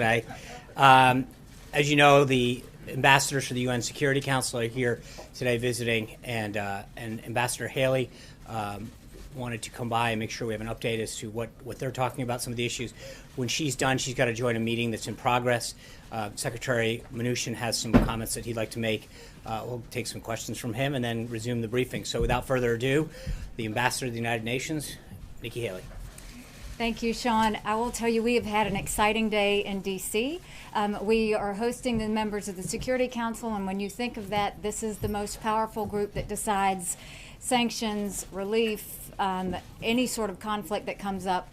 today. As you know, the ambassadors for the UN Security Council are here today visiting, and Ambassador Haley wanted to come by and make sure we have an update as to what they're talking about, some of the issues. When she's done, she's got to join a meeting that's in progress. Secretary Mnuchin has some comments that he'd like to make. We'll take some questions from him and then resume the briefing. So without further ado, the Ambassador of the United Nations, Nikki Haley. Thank you, Sean. I will tell you, we have had an exciting day in D.C. We are hosting the members of the Security Council, and when you think of that, this is the most powerful group that decides sanctions, relief, any sort of conflict that comes up.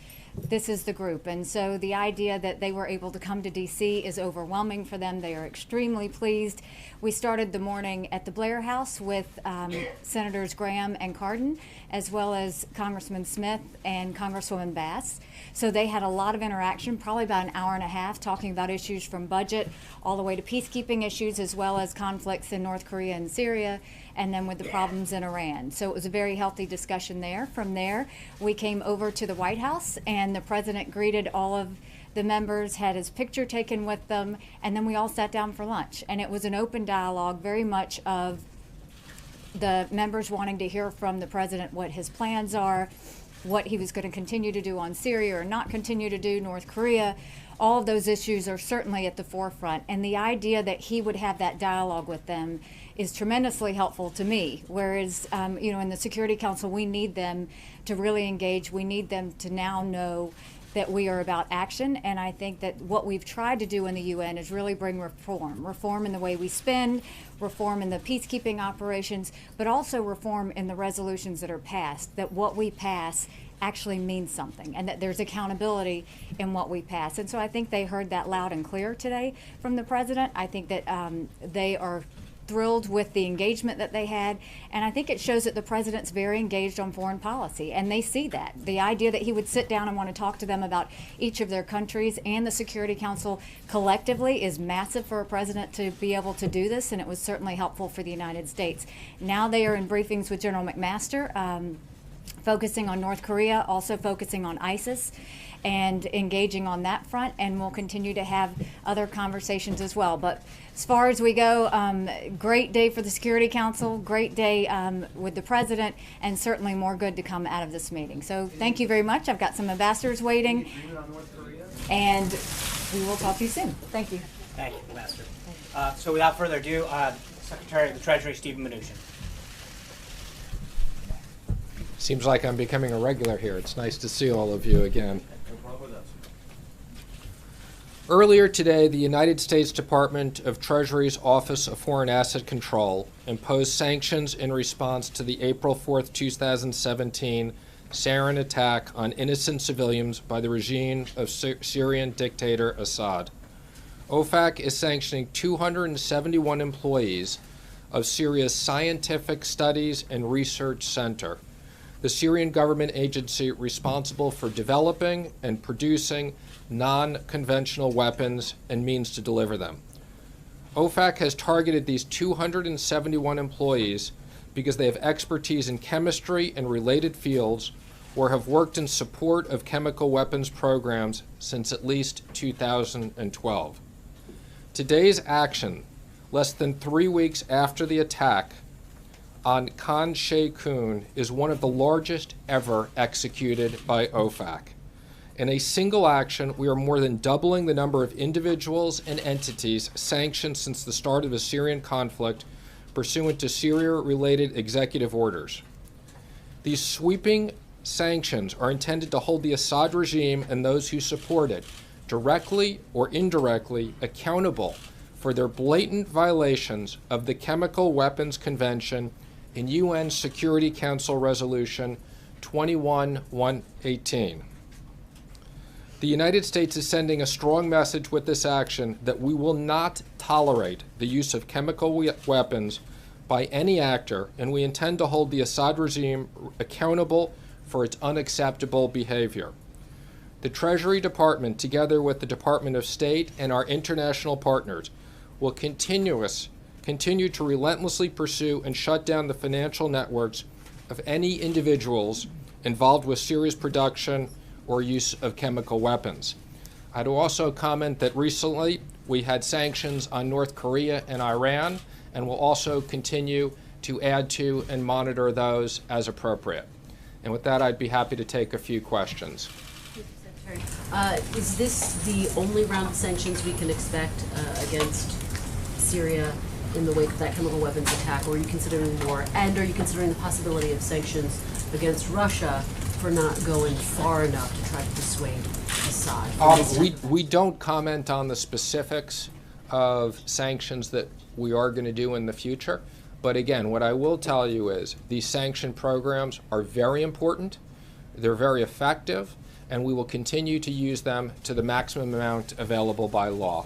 This is the group. And so the idea that they were able to come to D.C. is overwhelming for them. They are extremely pleased. We started the morning at the Blair House with Senators Graham and Cardin, as well as Congressman Smith and Congresswoman Bass. So they had a lot of interaction, probably about an hour and a half, talking about issues from budget all the way to peacekeeping issues, as well as conflicts in North Korea and Syria, and then with the problems in Iran. So it was a very healthy discussion there. From there, we came over to the White House, and the president greeted all of the members, had his picture taken with them, and then we all sat down for lunch. And it was an open dialogue, very much of the members wanting to hear from the president what his plans are, what he was going to continue to do on Syria or not continue to do, North Korea. All of those issues are certainly at the forefront. And the idea that he would have that dialogue with them is tremendously helpful to me. Whereas, in the Security Council, we need them to really engage. We need them to now know that we are about action. And I think that what we've tried to do in the UN is really bring reform in the way we spend, reform in the peacekeeping operations, but also reform in the resolutions that are passed, that what we pass actually means something, and that there's accountability in what we pass. And so I think they heard that loud and clear today from the president. I think that they are thrilled with the engagement that they had, and I think it shows that the president's very engaged on foreign policy, and they see that. The idea that he would sit down and want to talk to them about each of their countries and the Security Council collectively is massive for a president to be able to do this, and it was certainly helpful for the United States. Now they are in briefings with General McMaster, focusing on North Korea, also focusing on ISIS, and engaging on that front, and we'll continue to have other conversations as well. But as far as we go, great day for the Security Council, great day with the president, and certainly more good to come out of this meeting. So thank you very much. I've got some ambassadors waiting, and we will talk to you soon. Thank you. Thank you, Ambassador. So without further ado, Secretary of the Treasury, Stephen Mnuchin. Seems like I'm becoming a regular here. It's nice to see all of you again. Earlier today, the United States Department of Treasury's Office of Foreign Asset Control imposed sanctions in response to the April 4th, 2017 sarin attack on innocent civilians by the regime of Syrian dictator Assad. OFAC is sanctioning 271 employees of Syria's Scientific Studies and Research Center, the Syrian government agency responsible for developing and producing non-conventional weapons and means to deliver them. OFAC has targeted these 271 employees because they have expertise in chemistry and related fields or have worked in support of chemical weapons programs since at least 2012. Today's action, less than 3 weeks after the attack on Khan Sheikhoun, is one of the largest ever executed by OFAC. In a single action, we are more than doubling the number of individuals and entities sanctioned since the start of the Syrian conflict pursuant to Syria-related executive orders. These sweeping sanctions are intended to hold the Assad regime and those who support it, directly or indirectly, accountable for their blatant violations of the Chemical Weapons Convention in UN Security Council Resolution 21-118. The United States is sending a strong message with this action that we will not tolerate the use of chemical weapons by any actor, and we intend to hold the Assad regime accountable for its unacceptable behavior. The Treasury Department, together with the Department of State and our international partners, will continue to relentlessly pursue and shut down the financial networks of any individuals involved with serious production or use of chemical weapons. I'd also comment that recently we had sanctions on North Korea and Iran, and we'll also continue to add to and monitor those as appropriate. And with that, I'd be happy to take a few questions. Is this the only round of sanctions we can expect against Syria in the wake of that chemical weapons attack, or are you considering more? And are you considering the possibility of sanctions against Russia for not going far enough to try to dissuade Assad? We don't comment on the specifics of sanctions that we are going to do in the future. But again, what I will tell you is these sanction programs are very important, they're very effective, and we will continue to use them to the maximum amount available by law.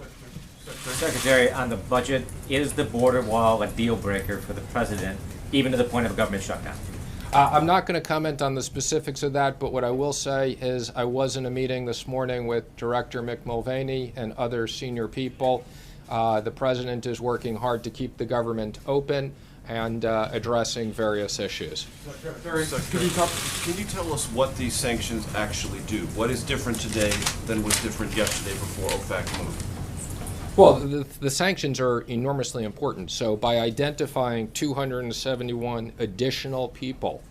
Secretary, on the budget, is the border wall a deal breaker for the president, even to the point of a government shutdown? I'm not going to comment on the specifics of that, but what I will say is I was in a meeting this morning with Director Mick Mulvaney and other senior people. The president is working hard to keep the government open and addressing various issues. Can you tell us what these sanctions actually do? What is different today than was different yesterday before OFAC moved? Well, the sanctions are enormously important. So by identifying 271 additional people,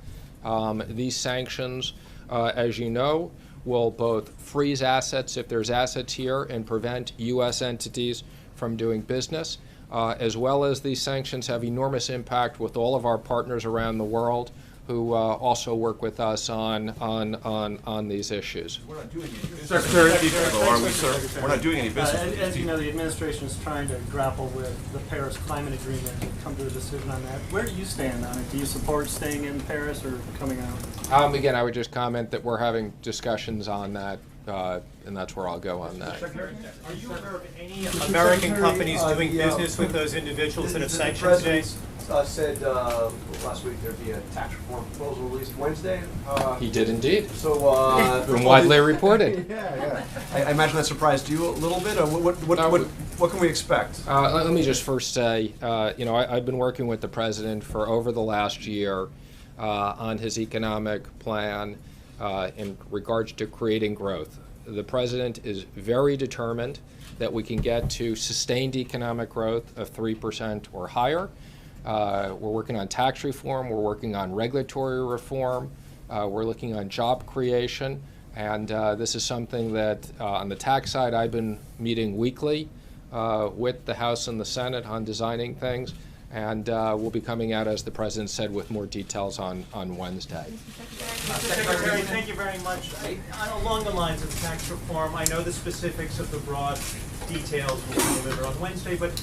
these sanctions, as you know, will both freeze assets if there's assets here and prevent U.S. entities from doing business, as well as these sanctions have enormous impact with all of our partners around the world who also work with us on these issues. We're not doing any business. Secretary, are we, sir? We're not doing any business. As you know, the administration is trying to grapple with the Paris Climate Agreement and come to a decision on that. Where do you stand on it? Do you support staying in Paris or coming out? Again, I would just comment that we're having discussions on that, and that's where I'll go on that. Are you aware of any American companies doing business with those individuals that have sanctioned today? Said last week there'd be a tax reform proposal released Wednesday. He did indeed. So from widely reported. Yeah. I imagine that surprised you a little bit. What can we expect? Let me just first say, I've been working with the president for over the last year on his economic plan in regards to creating growth. The president is very determined that we can get to sustained economic growth of 3% or higher. We're working on tax reform, we're working on regulatory reform, we're looking on job creation, and this is something that on the tax side I've been meeting weekly with the House and the Senate on designing things, and we'll be coming out, as the president said, with more details on Wednesday. Secretary, thank you very much. Along the lines of tax reform, I know the specifics of the broad details will be delivered on Wednesday, but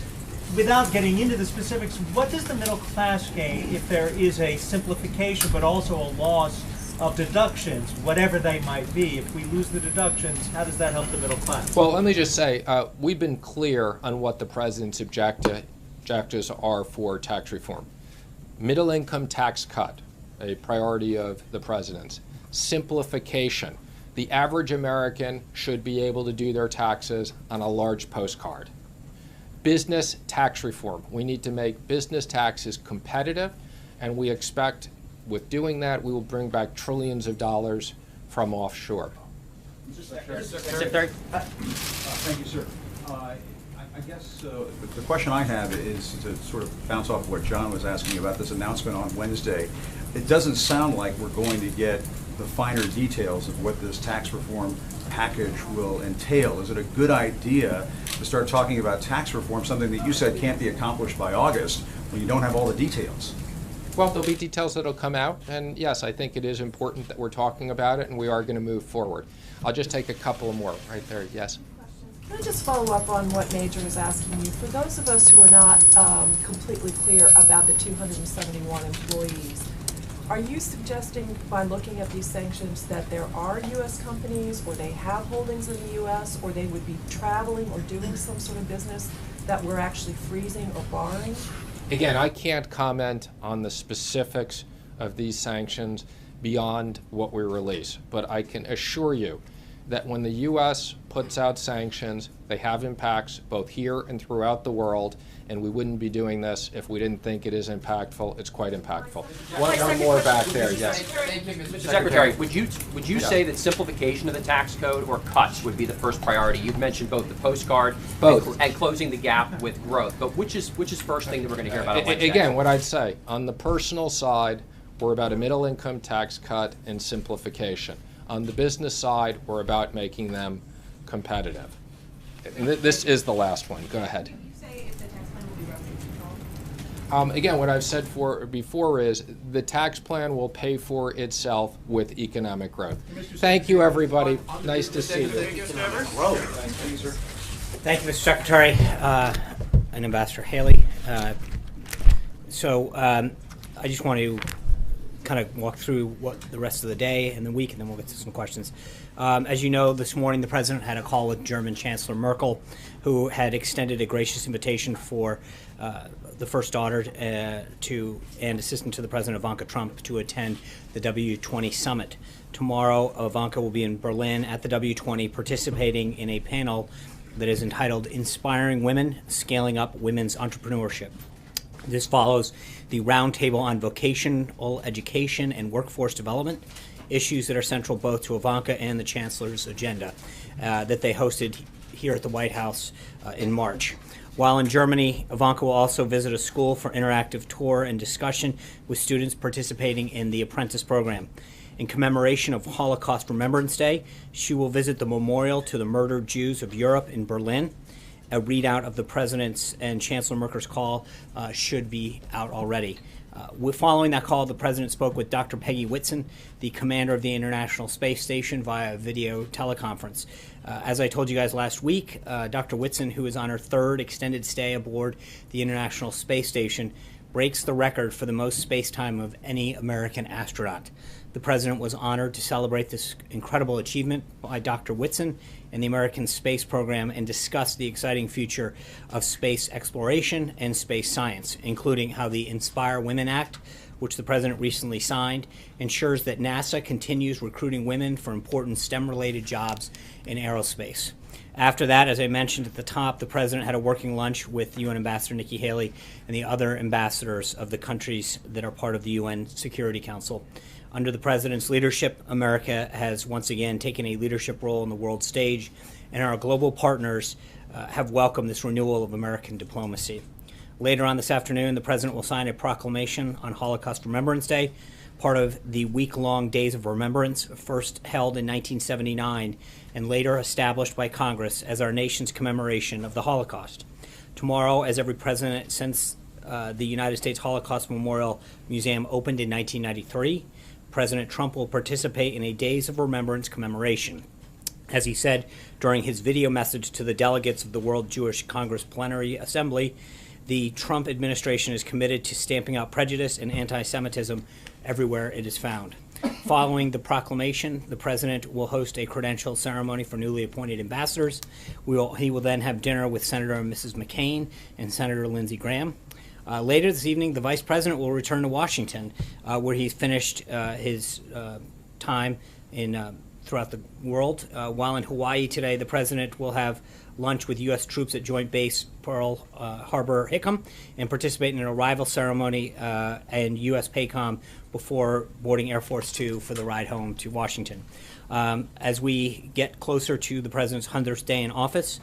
without getting into the specifics, what does the middle class gain if there is a simplification but also a loss of deductions, whatever they might be? If we lose the deductions, how does that help the middle class? Well, let me just say, we've been clear on what the president's objectives are for tax reform. Middle income tax cut, a priority of the president's. Simplification. The average American should be able to do their taxes on a large postcard. Business tax reform. We need to make business taxes competitive, and we expect with doing that we will bring back trillions of dollars from offshore. Secretary? Thank you, sir. I guess the question I have is to sort of bounce off of what John was asking about this announcement on Wednesday. It doesn't sound like we're going to get the finer details of what this tax reform package will entail. Is it a good idea to start talking about tax reform, something that you said can't be accomplished by August, when you don't have all the details? Well, there'll be details that'll come out, and yes, I think it is important that we're talking about it, and we are going to move forward. I'll just take a couple more right there. Yes. Can I just follow up on what Major was asking you? For those of us who are not completely clear about the 271 employees, are you suggesting by looking at these sanctions that there are U.S. companies, or they have holdings in the U.S., or they would be traveling or doing some sort of business that we're actually freezing or barring? Again, I can't comment on the specifics of these sanctions beyond what we release, but I can assure you that when the U.S. puts puts out sanctions. They have impacts both here and throughout the world, and we wouldn't be doing this if we didn't think it is impactful. It's quite impactful. One more back there, yes. Thank you, Mr. Secretary. Would you say that simplification of the tax code or cuts would be the first priority? You've mentioned both the postcard and closing the gap with growth, but which is first thing that we're going to hear about on Wednesday? Again, what I'd say, on the personal side, we're about a middle income tax cut and simplification. On the business side, we're about making them competitive. And this is the last one. Go ahead. Again, what I've said before is the tax plan will pay for itself with economic growth. Thank you, everybody. Nice to see you. Thank you, Mr. Secretary and Ambassador Haley. I just want to kind of walk through what the rest of the day and the week, and then we'll get to some questions. As you know, this morning the President had a call with German Chancellor Merkel, who had extended a gracious invitation for the First Daughter and Assistant to the President Ivanka Trump to attend the W20 summit. Tomorrow, Ivanka will be in Berlin at the W20 participating in a panel that is entitled Inspiring Women, Scaling Up Women's Entrepreneurship. This follows the roundtable on vocational education and workforce development, issues that are central both to Ivanka and the Chancellor's agenda that they hosted here at the White House in March. While in Germany, Ivanka will also visit a school for interactive tour and discussion with students participating in the Apprentice program. In commemoration of Holocaust Remembrance Day, she will visit the memorial to the murdered Jews of Europe in Berlin. A readout of the President's and Chancellor Merkel's call should be out already. Following that call, the President spoke with Dr. Peggy Whitson, the commander of the International Space Station, via video teleconference. As I told you guys last week, Dr. Whitson, who is on her third extended stay aboard the International Space Station, breaks the record for the most space time of any American astronaut. The President was honored to celebrate this incredible achievement by Dr. Whitson and the American space program and discuss the exciting future of space exploration and space science, including how the Inspire Women Act, which the President recently signed, ensures that NASA continues recruiting women for important STEM-related jobs in aerospace. After that, as I mentioned at the top, the President had a working lunch with UN Ambassador Nikki Haley and the other ambassadors of the countries that are part of the UN Security Council. Under the President's leadership, America has once again taken a leadership role on the world stage, and our global partners have welcomed this renewal of American diplomacy. Later on this afternoon, the President will sign a proclamation on Holocaust Remembrance Day, part of the week-long Days of Remembrance, first held in 1979 and later established by Congress as our nation's commemoration of the Holocaust. Tomorrow, as every president since the United States Holocaust Memorial Museum opened in 1993, President Trump will participate in a Days of Remembrance commemoration. As he said during his video message to the delegates of the World Jewish Congress Plenary Assembly, the Trump administration is committed to stamping out prejudice and anti-Semitism everywhere it is found. Following the proclamation, the President will host a credential ceremony for newly appointed ambassadors. He will then have dinner with Senator and Mrs. McCain and Senator Lindsey Graham. Later this evening, the Vice President will return to Washington, where he's finished his time throughout the world. While in Hawaii today, the President will have lunch with U.S. troops at Joint Base Pearl Harbor Hickam and participate in an arrival ceremony and U.S. PACOM before boarding Air Force Two for the ride home to Washington. As we get closer to the President's 100th day in office,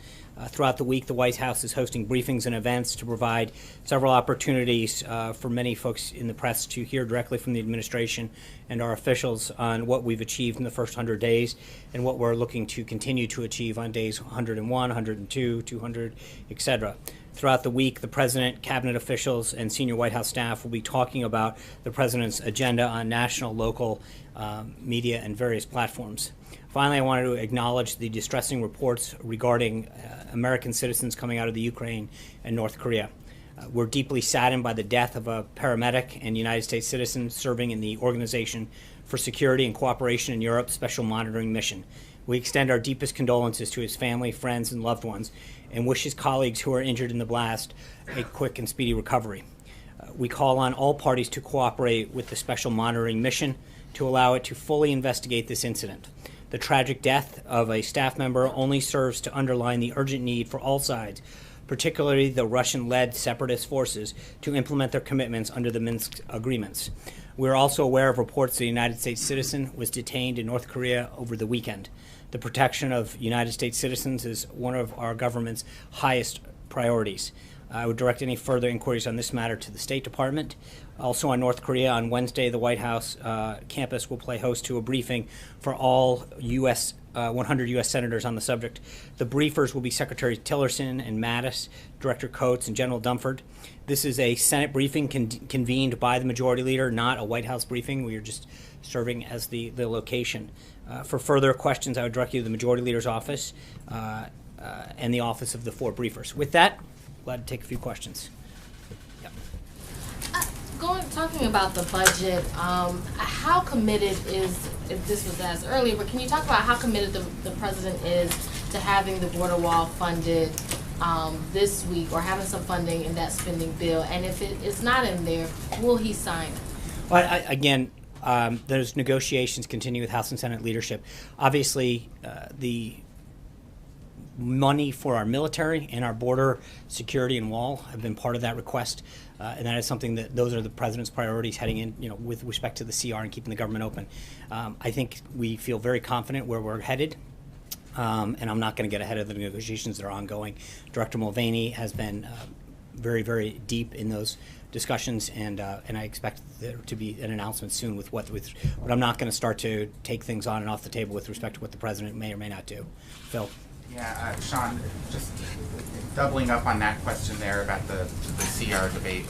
throughout the week, the White House is hosting briefings and events to provide several opportunities for many folks in the press to hear directly from the administration and our officials on what we've achieved in the first 100 days and what we're looking to continue to achieve on days 101, 102, 200, etc. Throughout the week, the President, cabinet officials, and senior White House staff will be talking about the President's agenda on national, local media, and various platforms. Finally, I wanted to acknowledge the distressing reports regarding American citizens coming out of the Ukraine and North Korea. We're deeply saddened by the death of a paramedic and United States citizen serving in the Organization for Security and Cooperation in Europe Special Monitoring Mission. We extend our deepest condolences to his family, friends, and loved ones, and wish his colleagues who are injured in the blast a quick and speedy recovery. We call on all parties to cooperate with the Special Monitoring Mission to allow it to fully investigate this incident. The tragic death of a staff member only serves to underline the urgent need for all sides, particularly the Russian-led separatist forces, to implement their commitments under the Minsk agreements. We are also aware of reports that a United States citizen was detained in North Korea over the weekend. The protection of United States citizens is one of our government's highest priorities. I would direct any further inquiries on this matter to the State Department. Also on North Korea, on Wednesday, the White House campus will play host to a briefing for all 100 U.S. senators on the subject. The briefers will be Secretary Tillerson and Mattis, Director Coates, and General Dunford. This is a Senate briefing convened by the Majority Leader, not a White House briefing. We are just serving as the location. For further questions, I would direct you to the Majority Leader's office and the office of the 4 briefers. With that, glad to take a few questions. Yep. Talking about the budget, how committed is, if this was asked earlier, but can you talk about how committed the president is to having the border wall funded this week, or having some funding in that spending bill? And if it is not in there, will he sign it? Well, again, those negotiations continue with House and Senate leadership. Obviously, the money for our military and our border security and wall have been part of that request, and that is something that those are the president's priorities heading in, with respect to the CR and keeping the government open. I think we feel very confident where we're headed, and I'm not going to get ahead of the negotiations that are ongoing. Director Mulvaney has been very, very deep in those discussions, and I expect there to be an announcement soon with but I'm not going to start to take things on and off the table with respect to what the president may or may not do. Phil. Yeah, Sean, just doubling up on that question there about the CR debate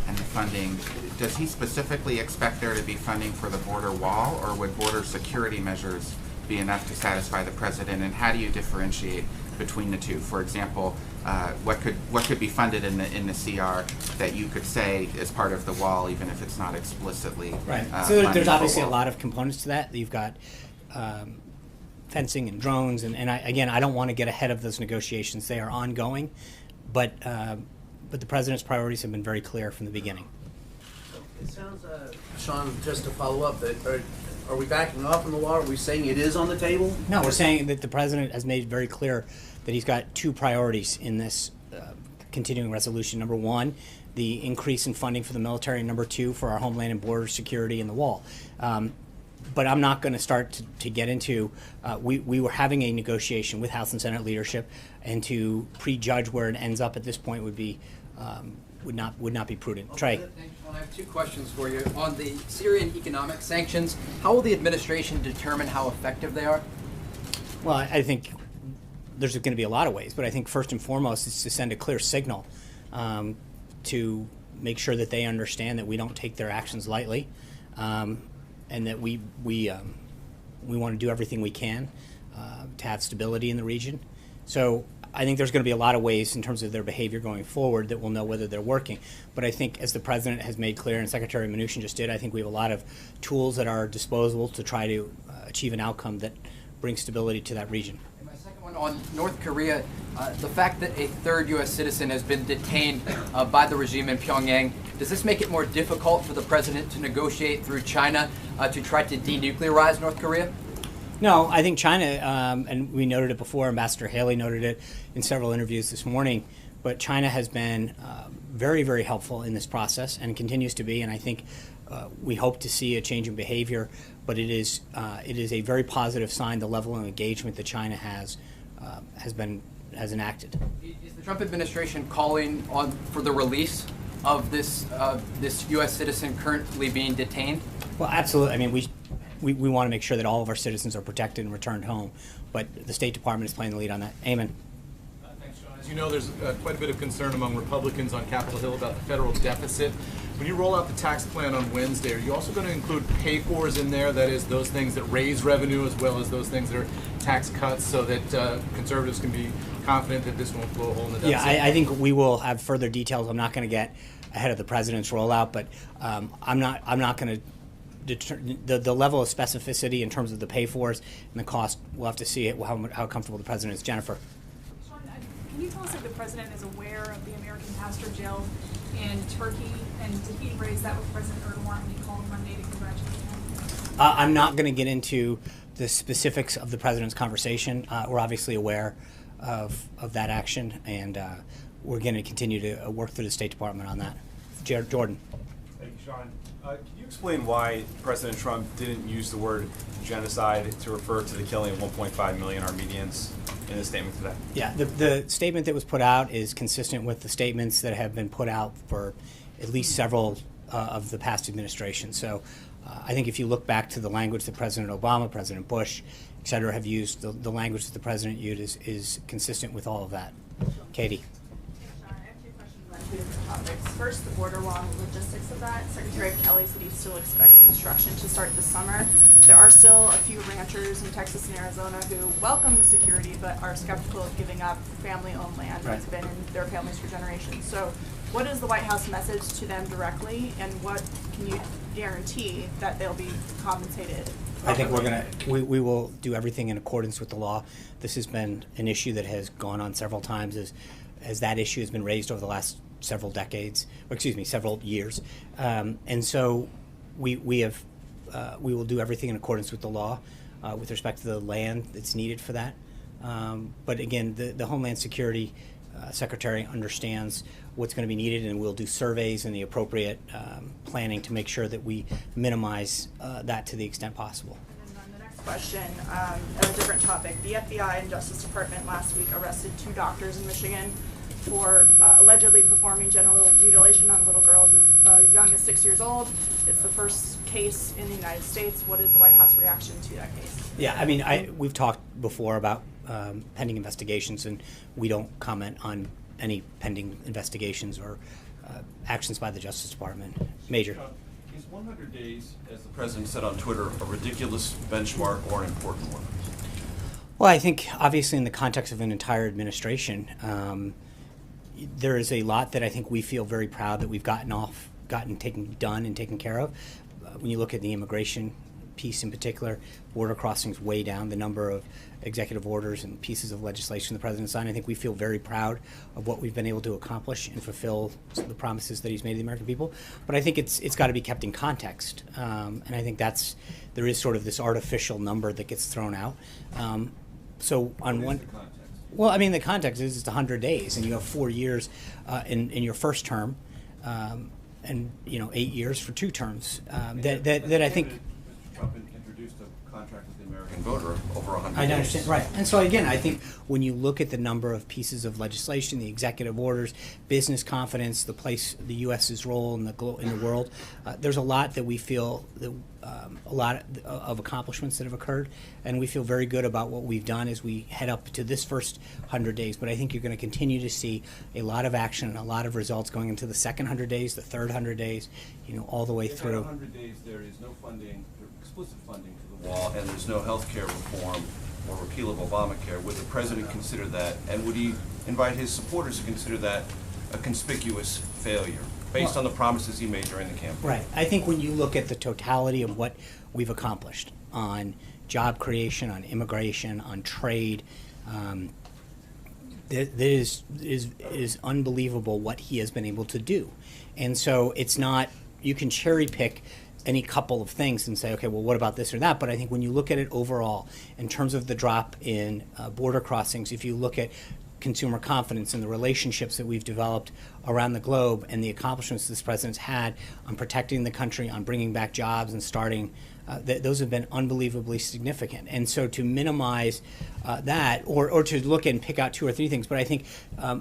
and the funding, does he specifically expect there to be funding for the border wall, or would border security measures be enough to satisfy the president? And how do you differentiate between the two? For example, what could be funded in the CR that you could say is part of the wall, even if it's not explicitly right? So there's obviously a lot of components to that. You've got fencing and drones, and I don't want to get ahead of those negotiations. They are ongoing, but the president's priorities have been very clear from the beginning. It sounds, Sean, just to follow up, that are we backing off on the wall? Are we saying it is on the table? No, we're saying that the president has made very clear that he's got 2 priorities in this continuing resolution. Number 1, the increase in funding for the military, and number 2, for our homeland and border security and the wall. But I'm not going to start to get into, we were having a negotiation with House and Senate leadership, and to prejudge where it ends up at this point would be, would not be prudent. Okay, Trey. thanks, Sean. I have 2 questions for you. On the Syrian economic sanctions, how will the administration determine how effective they are? Well, I think there's going to be a lot of ways, but I think first and foremost is to send a clear signal to make sure that they understand that we don't take their actions lightly. And that we want to do everything we can to have stability in the region. So I think there's going to be a lot of ways in terms of their behavior going forward that we'll know whether they're working. But I think, as the president has made clear and Secretary Mnuchin just did, I think we have a lot of tools at our disposal to try to achieve an outcome that brings stability to that region. And my second one on North Korea, the fact that a 3rd U.S. citizen has been detained by the regime in Pyongyang, does this make it more difficult for the president to negotiate through China to try to denuclearize North Korea? No, I think China, and we noted it before, Ambassador Haley noted it in several interviews this morning, but China has been very, very helpful in this process and continues to be, and I think we hope to see a change in behavior, but it is a very positive sign, the level of engagement that China has enacted. Is the Trump administration calling for the release of this U.S. citizen currently being detained? Well, absolutely. I mean, we want to make sure that all of our citizens are protected and returned home, but the State Department is playing the lead on that. Eamon. Thanks, Sean. As you know, there's quite a bit of concern among Republicans on Capitol Hill about the federal deficit. When you roll out the tax plan on Wednesday, are you also going to include pay-fors in there? That is, those things that raise revenue as well as those things that are tax cuts, so that conservatives can be confident that this won't blow a hole in the deficit? Yeah, I think we will have further details. I'm not going to get ahead of the president's rollout, but I'm not going to the level of specificity in terms of the pay-fors and the cost. We'll have to see how comfortable the president is. Jennifer. Sean, can you tell us if the president is aware of the American pastor jailed in Turkey, and did he raise that with President Erdogan when he called Monday to congratulate him? I'm not going to get into the specifics of the president's conversation. We're obviously aware of that action, and we're going to continue to work through the State Department on that. Jordan. Thank you, Sean. Can you explain why President Trump didn't use the word genocide to refer to the killing of 1.5 million Armenians in his statement today? Yeah, the statement that was put out is consistent with the statements that have been put out for at least several of the past administrations. So I think if you look back to the language that President Obama, President Bush, et cetera, have used, the language that the president used is consistent with all of that. Katie. Two different topics. First, the border wall and the logistics of that. Secretary Kelly said he still expects construction to start this summer. There are still a few ranchers in Texas and Arizona who welcome the security but are skeptical of giving up family-owned land that's been in their families for generations. So what is the White House message to them directly, and what can you guarantee that they'll be compensated? I think we will do everything in accordance with the law. This has been an issue that has gone on several times as that issue has been raised over the last several decades, or excuse me, several years. And so we will do everything in accordance with the law with respect to the land that's needed for that. But again, the Homeland Security Secretary understands what's going to be needed, and we'll do surveys and the appropriate planning to make sure that we minimize that to the extent possible. And then the next question, on a different topic. The FBI and Justice Department last week arrested 2 doctors in Michigan for allegedly performing genital mutilation on little girls as young as 6 years old. It's the first case in the United States. What is the White House reaction to that case? Yeah, I mean, we've talked before about pending investigations, and we don't comment on any pending investigations or actions by the Justice Department. Major. Is 100 days, as the president said on Twitter, a ridiculous benchmark or an important one? Well, I think obviously in the context of an entire administration, there is a lot that I think we feel very proud that we've done and taken care of. When you look at the immigration piece in particular, border crossings way down, the number of executive orders and pieces of legislation the president signed, I think we feel very proud of what we've been able to accomplish and fulfill the promises that he's made to the American people. But I think it's got to be kept in context, and I think there is sort of this artificial number that gets thrown out. So on one. Well, I mean, the context is it's 100 days, and you have 4 years in your first term, and 8 years for 2 terms. That I think. Mr. Trump introduced a contract with the American voter over 100 days. I understand, right. And so again, I think when you look at the number of pieces of legislation, the executive orders, business confidence, the place, the U.S.'s role in the world, there's a lot that we feel that. A lot of accomplishments that have occurred, and we feel very good about what we've done as we head up to this first 100 days. But I think you're going to continue to see a lot of action and a lot of results going into the second 100 days, the third 100 days, all the way through. In 100 days, there is no funding, explicit funding to the wall, and there's no health care reform or repeal of Obamacare. Would the president consider that, and would he invite his supporters to consider that a conspicuous failure? Based on the promises he made during the campaign. Right. I think when you look at the totality of what we've accomplished on job creation, on immigration, on trade, it is unbelievable what he has been able to do. And so it's not, you can cherry pick any couple of things and say, okay, well, what about this or that? But I think when you look at it overall, in terms of the drop in border crossings, if you look at consumer confidence and the relationships that we've developed around the globe and the accomplishments this president's had on protecting the country, on bringing back jobs and starting, those have been unbelievably significant. And so to minimize that or to look and pick out 2 or 3 things, but I think,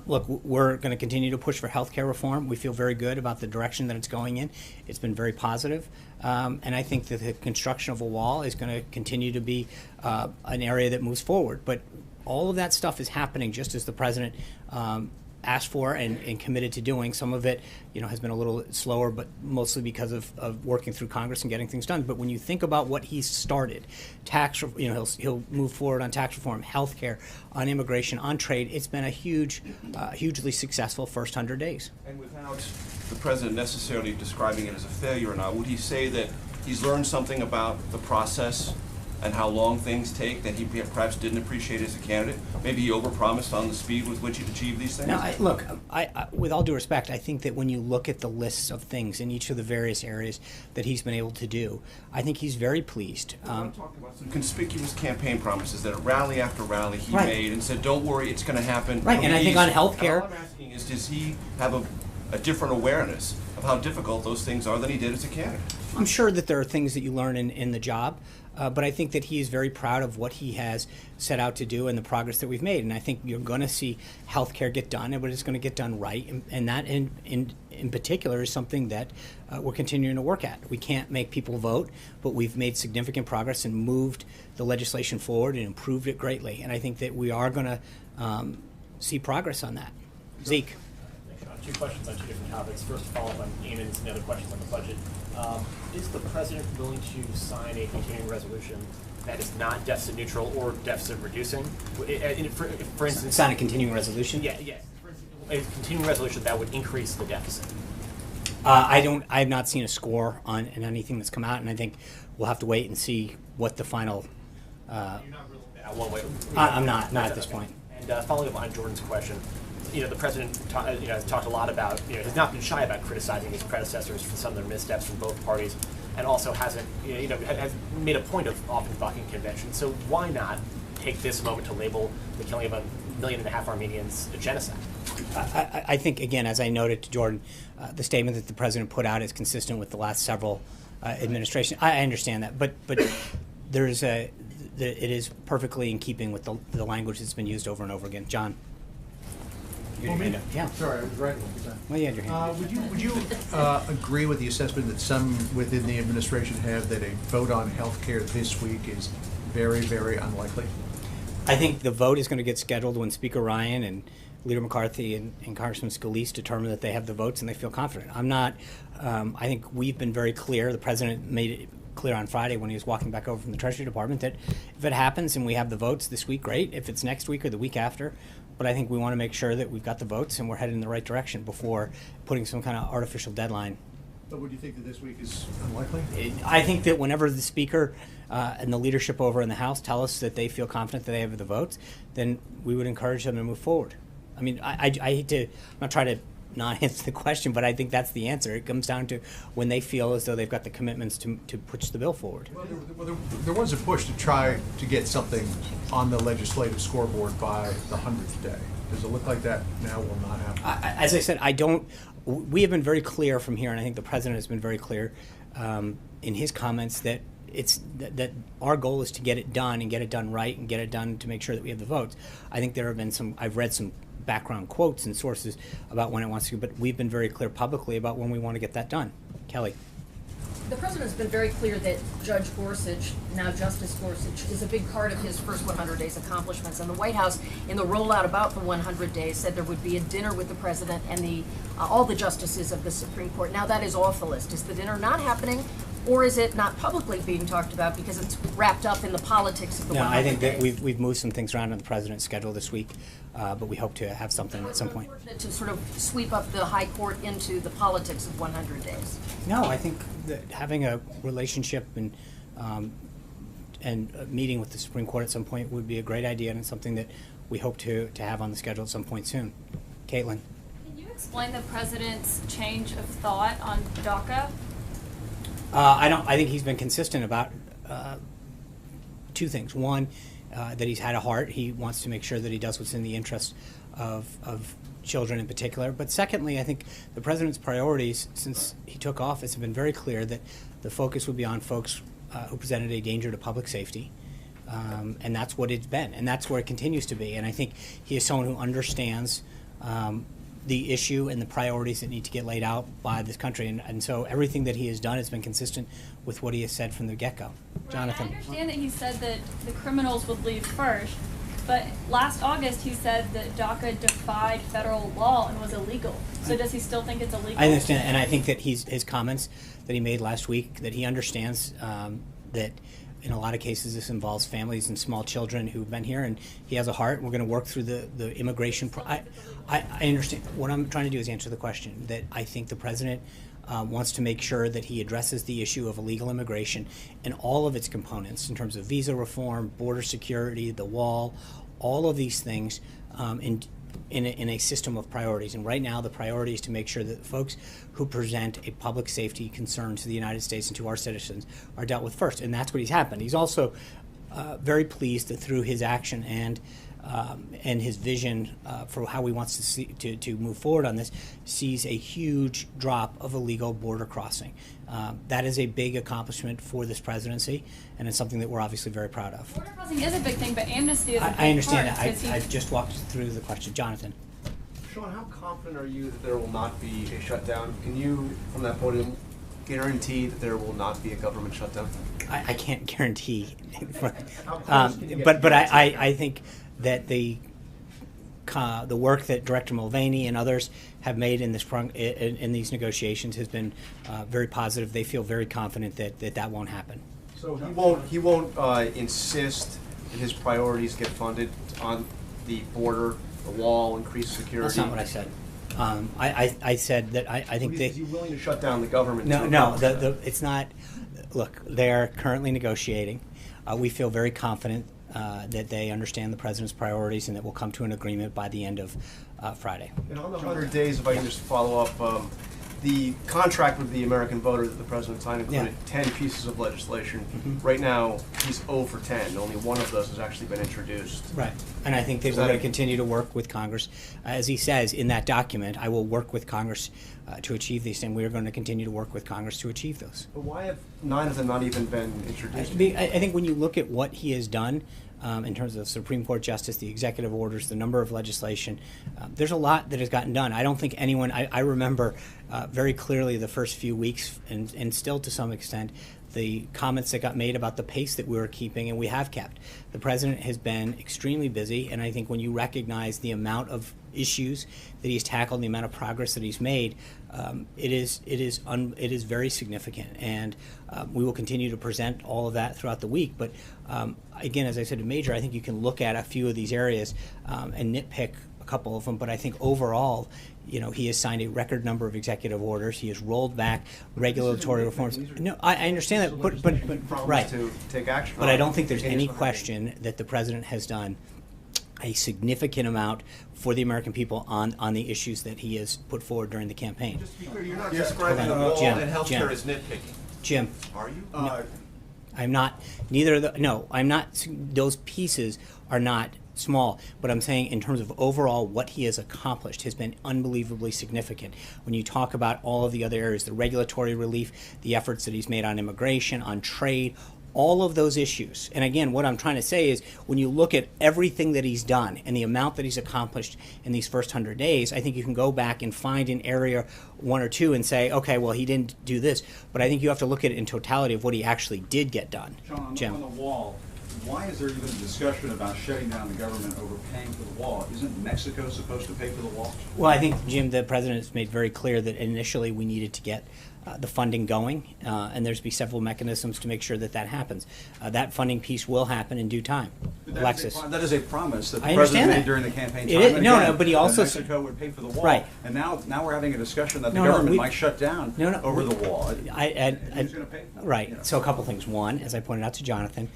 look, we're going to continue to push for health care reform. We feel very good about the direction that it's going in. It's been very positive. And I think that the construction of a wall is going to continue to be an area that moves forward. But all of that stuff is happening just as the president asked for and committed to doing. Some of it, has been a little slower, but mostly because of working through Congress and getting things done. But when you think about what he's started, he'll move forward on tax reform, health care, on immigration, on trade. It's been a hugely successful first 100 days. And without the president necessarily describing it as a failure or not, would he say that he's learned something about the process and how long things take that he perhaps didn't appreciate as a candidate? Maybe he overpromised on the speed with which he'd achieve these things? No, look, with all due respect, I think that when you look at the lists of things in each of the various areas that he's been able to do, I think he's very pleased. I'm talking about some conspicuous campaign promises that rally after rally he Right. made and said, don't worry, it's going to happen. Right, and I think on healthcare. All I'm asking is, does he have a different awareness of how difficult those things are than he did as a candidate? I'm sure that there are things that you learn in the job, but I think that he is very proud of what he has set out to do and the progress that we've made. And I think you're going to see healthcare get done, but it's going to get done right. And that, in particular, is something that we're continuing to work at. We can't make people vote, but we've made significant progress and moved the legislation forward and improved it greatly. And I think that we are going to see progress on that. Zeke. Two questions on two different topics. First, to follow up on Eamon's and the other questions on the budget. Is the president willing to sign a continuing resolution that is not deficit neutral or deficit reducing? For instance, sign a continuing resolution? Yeah, yes. For instance, a continuing resolution that would increase the deficit. I have not seen a score on anything that's come out, and I think we'll have to wait and see what the final. You're not ruling that out one way. I'm not at this point. And following up on Jordan's question, the president has talked a lot about, has not been shy about criticizing his predecessors for some of their missteps from both parties, and also hasn't, has made a point of often bucking convention. So why not take this moment to label the killing of 1.5 million Armenians a genocide? I think, again, as I noted to Jordan, the statement that the president put out is consistent with the last several administrations. I understand that, but there is it is perfectly in keeping with the language that's been used over and over again. John. Yeah. Sorry, I was writing. Well, you had your hand. Would you agree with the assessment that some within the administration have that a vote on health care this week is very, very unlikely? I think the vote is going to get scheduled when Speaker Ryan and Leader McCarthy and Congressman Scalise determine that they have the votes and they feel confident. I'm not. I think we've been very clear. The president made it clear on Friday when he was walking back over from the Treasury Department that if it happens and we have the votes this week, great. If it's next week or the week after. But I think we want to make sure that we've got the votes and we're headed in the right direction before putting some kind of artificial deadline. But would you think that this week is unlikely? I think that whenever the Speaker and the leadership over in the House tell us that they feel confident that they have the votes, then we would encourage them to move forward. I mean, I hate to, I'm not trying to not answer the question, but I think that's the answer. It comes down to when they feel as though they've got the commitments to push the bill forward. Well, there was a push to try to get something on the legislative scoreboard by the 100th day. Does it look like that now will not happen? As I said, we have been very clear from here, and I think the president has been very clear in his comments that that our goal is to get it done and get it done right and get it done to make sure that we have the votes. I think there have been I've read some background quotes and sources about when it wants to, but we've been very clear publicly about when we want to get that done. Kelly. The president has been very clear that Judge Gorsuch, now Justice Gorsuch, is a big part of his first 100 days accomplishments. And the White House, in the rollout about the 100 days, said there would be a dinner with the president and all the justices of the Supreme Court. Now that is off the list. Is the dinner not happening, or is it not publicly being talked about because it's wrapped up in the politics of the 100 days? No, I think that we've moved some things around in the president's schedule this week, but we hope to have something at some point. To sort of sweep up the high court into the politics of 100 days. No, I think that having a relationship and a meeting with the Supreme Court at some point would be a great idea, and it's something that we hope to have on the schedule at some point soon. Caitlin. Can you explain the president's change of thought on DACA? I think he's been consistent about two things. One, that he's had a heart. He wants to make sure that he does what's in the interest of children in particular. But secondly, I think the president's priorities since he took office have been very clear that the focus would be on folks who presented a danger to public safety. And that's what it's been. And that's where it continues to be. And I think he is someone who understands the issue and the priorities that need to get laid out by this country. And so everything that he has done has been consistent with what he has said from the get-go. Jonathan. I understand that he said that the criminals would leave first, but last August he said that DACA defied federal law and was illegal. So does he still think it's illegal? I understand, and I think that his comments that he made last week, that he understands that In a lot of cases, this involves families and small children who've been here, and he has a heart. We're going to work through the immigration. I understand. What I'm trying to do is answer the question that I think the president wants to make sure that he addresses the issue of illegal immigration and all of its components in terms of visa reform, border security, the wall, all of these things in a system of priorities. And right now, the priority is to make sure that folks who present a public safety concern to the United States and to our citizens are dealt with first. And that's what he's happened. He's also very pleased that through his action and his vision for how he wants to see to move forward on this, sees a huge drop of illegal border crossing. That is a big accomplishment for this presidency, and it's something that we're obviously very proud of. Border crossing is a big thing, but amnesty is a big I understand part, that. 'cause he- I just walked through the question. Jonathan. Sean, how confident are you that there will not be a shutdown? Can you, from that podium, guarantee that there will not be a government shutdown? I can't guarantee, How close can you get but to I think that the work that Director Mulvaney and others have made in these negotiations has been very positive. They feel very confident that won't happen. So he won't insist that his priorities get funded on the border, the wall, increased security. That's not what I said. I said that I think Is he willing to shut down the government? No. It's not. Look, they are currently negotiating. We feel very confident that they understand the president's priorities and that we'll come to an agreement by the end of Friday. And on the 100 days, if I can just follow up, the contract with the American voter that the president signed included 10 pieces of legislation. Right now, he's 0 for 10. Only one of those has actually been introduced. Right. And I think that we're going to continue to work with Congress. As he says in that document, I will work with Congress to achieve these, and we are going to continue to work with Congress to achieve those. But why have 9 of them not even been introduced? I think when you look at what he has done, in terms of Supreme Court justice, the executive orders, the number of legislation, there's a lot that has gotten done. I don't think anyone, I remember very clearly the first few weeks, and still to some extent, the comments that got made about the pace that we were keeping and we have kept. The president has been extremely busy, and I think when you recognize the amount of issues that he's tackled, the amount of progress that he's made, it is very significant, and we will continue to present all of that throughout the week. But again, as I said to Major, I think you can look at a few of these areas and nitpick a couple of them, but I think overall, he has signed a record number of executive orders. He has rolled back regulatory reforms. No, I understand that, but right. To take action. But I don't think there's any question that the president has done a significant amount for the American people on the issues that he has put forward during the campaign. Just to be clear, you're not describing the wall and healthcare as nitpicking. Jim. Are you? No, I'm not. Neither of the. No, I'm not. Those pieces are not small, but I'm saying in terms of overall what he has accomplished has been unbelievably significant. When you talk about all of the other areas, the regulatory relief, the efforts that he's made on immigration, on trade, all of those issues. And again, what I'm trying to say is when you look at everything that he's done and the amount that he's accomplished in these first 100 days, I think you can go back and find an area, one or two, and say, okay, well, he didn't do this. But I think you have to look at it in totality of what he actually did get done. John, Jim. on the wall, why is there even a discussion about shutting down the government over paying for the wall? Isn't Mexico supposed to pay for the wall? Well, I think, Jim, the president has made very clear that initially we needed to get the funding going, and there's be several mechanisms to make sure that that happens. That funding piece will happen in due time. Alexis. That is a promise that the I president understand made that. during the campaign It time. is- and no, again, no, but he also that Mexico would pay for the wall. Right. And now we're having a discussion that the No, no, government we- might shut down over the wall. Who's gonna pay for it? Right. So a couple things. One, as I pointed out to Jonathan,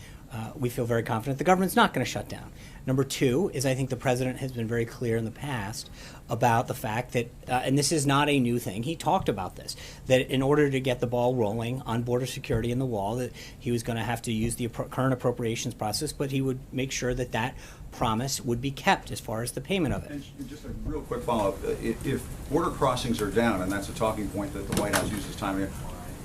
we feel very confident the government's not going to shut down. Number two is I think the president has been very clear in the past about the fact that, and this is not a new thing, he talked about this, that in order to get the ball rolling on border security and the wall, that he was going to have to use the current appropriations process, but he would make sure that that promise would be kept as far as the payment of it. And just a real quick follow-up. If border crossings are down, and that's a talking point that the White House uses time here,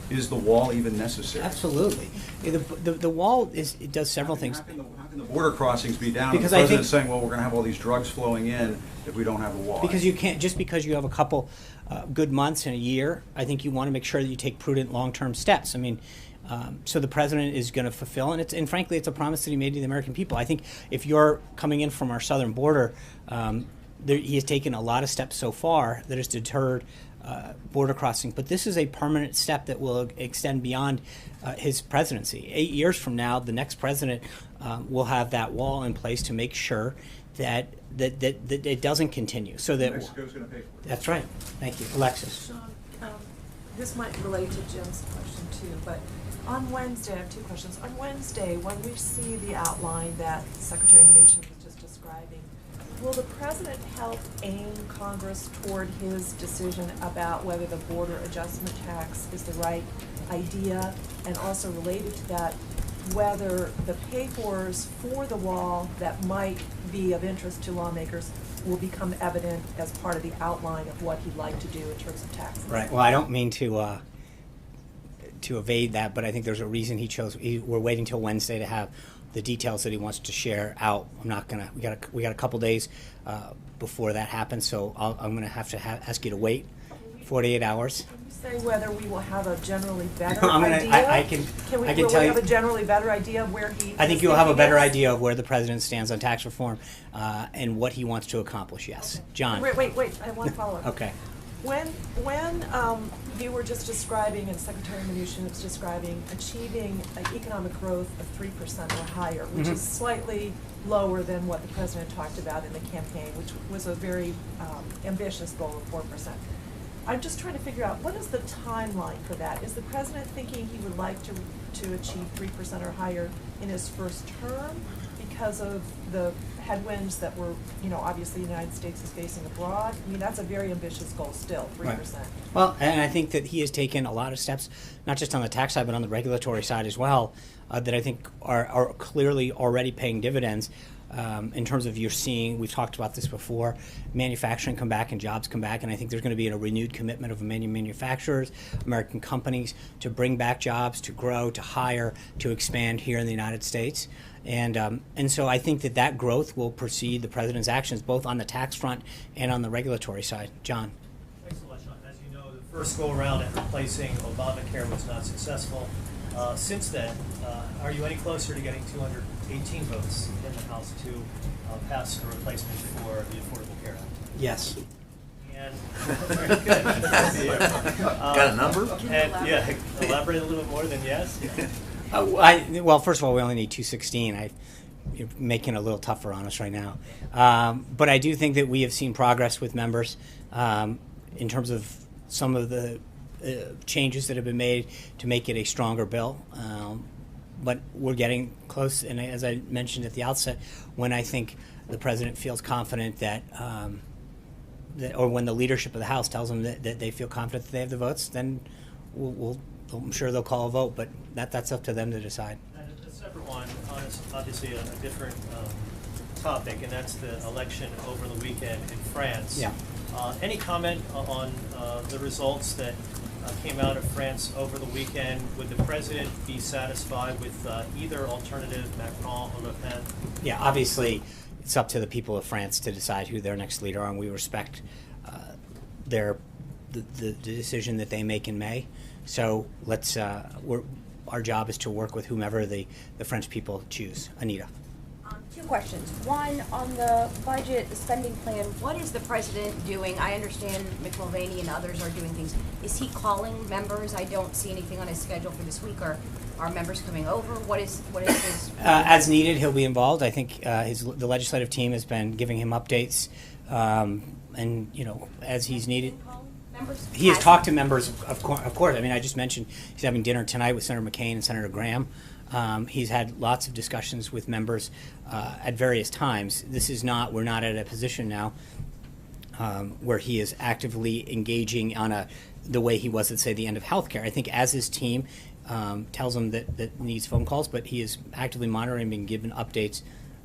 is the wall even necessary? Absolutely. The wall it does several things. How can the border crossings be down? Because and the I president's think- saying, well, we're going to have all these drugs flowing in if we don't have a wall. Because you can't, just because you have a couple good months in a year, I think you want to make sure that you take prudent long-term steps. I mean, so the president is going to fulfill, and frankly, it's a promise that he made to the American people. I think if you're coming in from our southern border, he has taken a lot of steps so far that has deterred border crossing, but this is a permanent step that will extend beyond his presidency. 8 years from now, the next president will have that wall in place to make sure that it doesn't continue. So that Mexico's going to pay for it. That's right. Thank you, Alexis. Sean, this might relate to Jim's question too, but on Wednesday, I have two questions. On Wednesday, when we see the outline that Secretary Mnuchin was just describing, will the president help aim Congress toward his decision about whether the border adjustment tax is the right idea, and also related to that, whether the pay-fors for the wall that might be of interest to lawmakers will become evident as part of the outline of what he'd like to do in terms of taxes? Right. Well, I don't mean to evade that, but I think there's a reason he chose. We're waiting till Wednesday to have the details that he wants to share out. I'm not gonna. We got a couple days before that happens, so I'm gonna have to ask you to wait 48 hours. Can you say whether we will have a generally better idea? I can will tell we you. have a generally better idea of where he? I think you'll have a better idea of where the president stands on tax reform and what he wants to accomplish. Yes, okay. John. Wait. I have one follow-up. Okay. When you were just describing, and Secretary Mnuchin was describing, achieving an economic growth of 3% or higher, which is slightly lower than what the president talked about in the campaign, which was a very ambitious goal of 4%. I'm just trying to figure out, what is the timeline for that? Is the president thinking he would like to achieve 3% or higher in his first term because of the headwinds that were, obviously the United States is facing abroad? I mean, that's a very ambitious goal still, 3%. Right. Well, and I think that he has taken a lot of steps, not just on the tax side, but on the regulatory side as well, that I think are clearly already paying dividends. In terms of we've talked about this before, manufacturing come back and jobs come back, and I think there's going to be a renewed commitment of many manufacturers, American companies, to bring back jobs, to grow, to hire, to expand here in the United States. And so I think that growth will precede the president's actions, both on the tax front and on the regulatory side. John. Thanks so much, Sean. As you know, the first go-around at replacing Obamacare was not successful. Since then, are you any closer to getting 218 votes in the House to pass a replacement for the Affordable Care Act? Yes. And very good. Got a number? And, yeah, elaborate a little bit more than yes. Well, first of all, we only need 216. You're making it a little tougher on us right now. But I do think that we have seen progress with members in terms of some of the changes that have been made to make it a stronger bill. But we're getting close, and as I mentioned at the outset, when I think the president feels confident or when the leadership of the House tells them that they feel confident that they have the votes, then I'm sure they'll call a vote, but that's up to them to decide. And a separate one, obviously a different topic, and that's the election over the weekend in France. Yeah. Any comment on the results that came out of France over the weekend? Would the president be satisfied with either alternative, Macron or Le Pen? Yeah, obviously, it's up to the people of France to decide who their next leader are, and we respect the decision that they make in May. So our job is to work with whomever the French people choose. Anita. Two questions. One, on the budget, the spending plan, what is the president doing? I understand Mick Mulvaney and others are doing things. Is he calling members? I don't see anything on his schedule for this week. Are members coming over? What is his... As needed, he'll be involved. I think the legislative team has been giving him updates, and as he's needed. He has talked to members, of course. I mean, I just mentioned he's having dinner tonight with Senator McCain and Senator Graham. He's had lots of discussions with members at various times. We're not at a position now where he is actively engaging on the way he was at, say, the end of health care. I think as his team tells him that needs phone calls, but he is actively monitoring and being given updates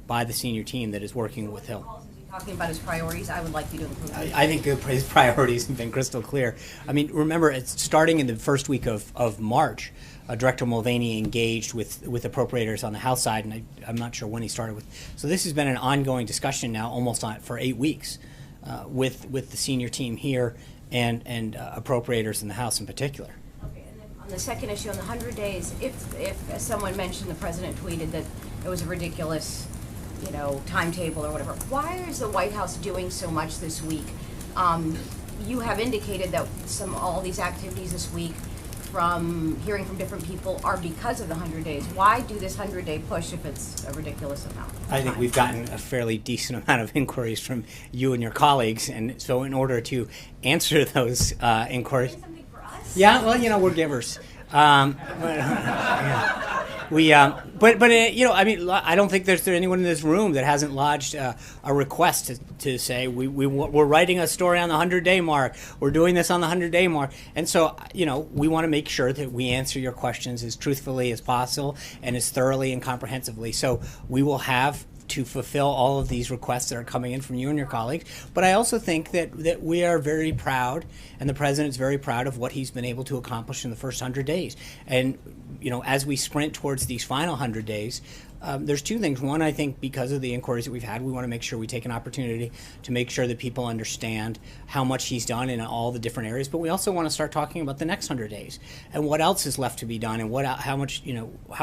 by the senior team that is working with him. Talking about his priorities, I would like you to include them. I think his priorities have been crystal clear. I mean, remember, it's starting in the first week of March. Director Mulvaney engaged with appropriators on the House side, and I'm not sure when he started with. So this has been an ongoing discussion now, almost for 8 weeks, with the senior team here and appropriators in the House in particular. Okay, and then on the second issue, on the 100 days, if as someone mentioned, the president tweeted that it was a ridiculous timetable or whatever. Why is the White House doing so much this week? You have indicated that all these activities this week, from hearing from different people, are because of the 100 days. Why do this 100-day push if it's a ridiculous amount? I think we've gotten a fairly decent amount of inquiries from you and your colleagues, and so in order to answer those inquiries, yeah, well, we're givers. I don't think there's anyone in this room that hasn't lodged a request to say we're writing a story on the 100-day mark. We're doing this on the 100-day mark, and so we want to make sure that we answer your questions as truthfully as possible and as thoroughly and comprehensively. So we will have to fulfill all of these requests that are coming in from you and your colleagues. But I also think that we are very proud, and the President's very proud of what he's been able to accomplish in the first 100 days. And, as we sprint towards these final 100 days, there's two things. One, I think because of the inquiries that we've had, we want to make sure we take an opportunity to make sure that people understand how much he's done in all the different areas. But we also want to start talking about the next 100 days and what else is left to be done, and how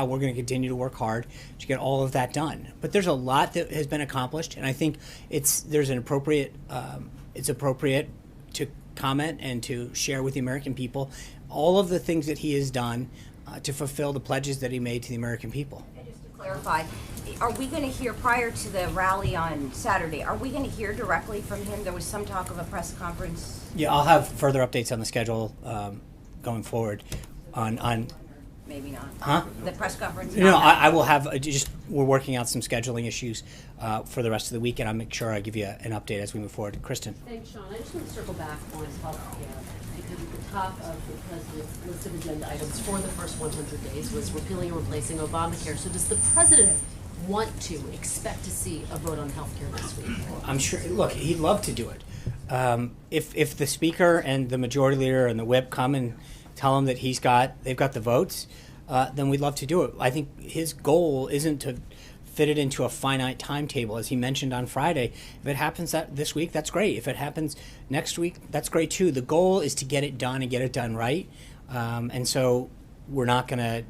we're going to continue to work hard to get all of that done. But there's a lot that has been accomplished, and I think it's appropriate to comment and to share with the American people all of the things that he has done to fulfill the pledges that he made to the American people. Clarify, are we going to hear, prior to the rally on Saturday, are we going to hear directly from him? There was some talk of a press conference. Yeah, I'll have further updates on the schedule going forward on maybe not. Huh? The press conference? No, I will have, we're working out some scheduling issues for the rest of the week, and I'll make sure I give you an update as we move forward. Kristen. Thanks, Sean. I just want to circle back on healthcare, because at the top of the President's list of agenda items for the first 100 days was repealing and replacing Obamacare. So does the President want to expect to see a vote on healthcare this week? I'm sure, look, he'd love to do it. If the Speaker and the Majority Leader and the Whip come and tell him that they've got the votes, then we'd love to do it. I think his goal isn't to fit it into a finite timetable, as he mentioned on Friday. If it happens this week, that's great. If it happens next week, that's great too. The goal is to get it done and get it done right, and so we're not going to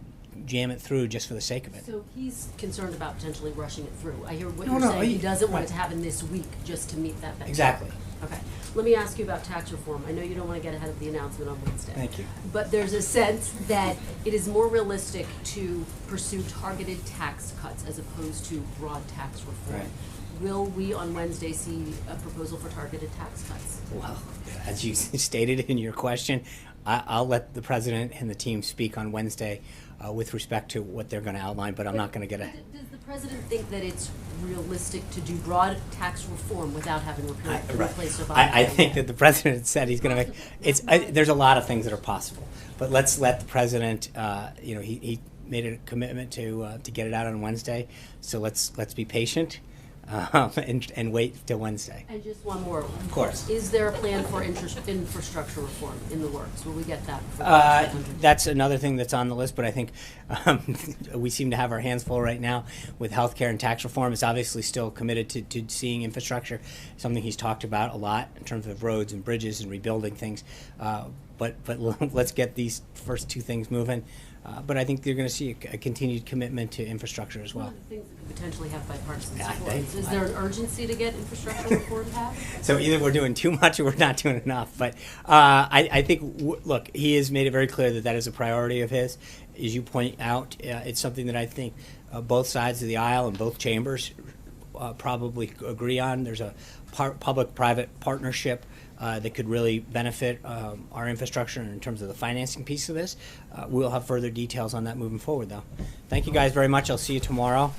jam it through just for the sake of it. So he's concerned about potentially rushing it through. I hear what No, you're no, saying. He doesn't want right. it to happen this week just to meet that benchmark. Exactly. Okay. Let me ask you about tax reform. I know you don't want to get ahead of the announcement on Wednesday. Thank you. But there's a sense that it is more realistic to pursue targeted tax cuts as opposed to broad tax reform. Right. Will we on Wednesday see a proposal for targeted tax cuts? Well, as you stated in your question, I'll let the President and the team speak on Wednesday with respect to what they're going to outline, but I'm not going to get ahead. Does the President think that it's realistic to do broad tax reform without having replaced Obamacare? I think that the President said he's going to make there's a lot of things that are possible, but let's let the President. He made a commitment to get it out on Wednesday, so let's be patient. And wait till Wednesday. And just one more. Of course. Is there a plan for infrastructure reform in the works? Will we get that? That's another thing that's on the list, but I think we seem to have our hands full right now with healthcare and tax reform. It's obviously still committed to seeing infrastructure, something he's talked about a lot in terms of roads and bridges and rebuilding things. But let's get these first two things moving. But I think you're going to see a continued commitment to infrastructure as well. One of the things that could potentially have bipartisan support. Is there an urgency to get infrastructure reform passed? So either we're doing too much or we're not doing enough. But I think, look, he has made it very clear that is a priority of his. As you point out, it's something that I think both sides of the aisle and both chambers probably agree on. There's a public-private partnership that could really benefit our infrastructure in terms of the financing piece of this. We'll have further details on that moving forward, though. Thank you guys very much. I'll see you tomorrow.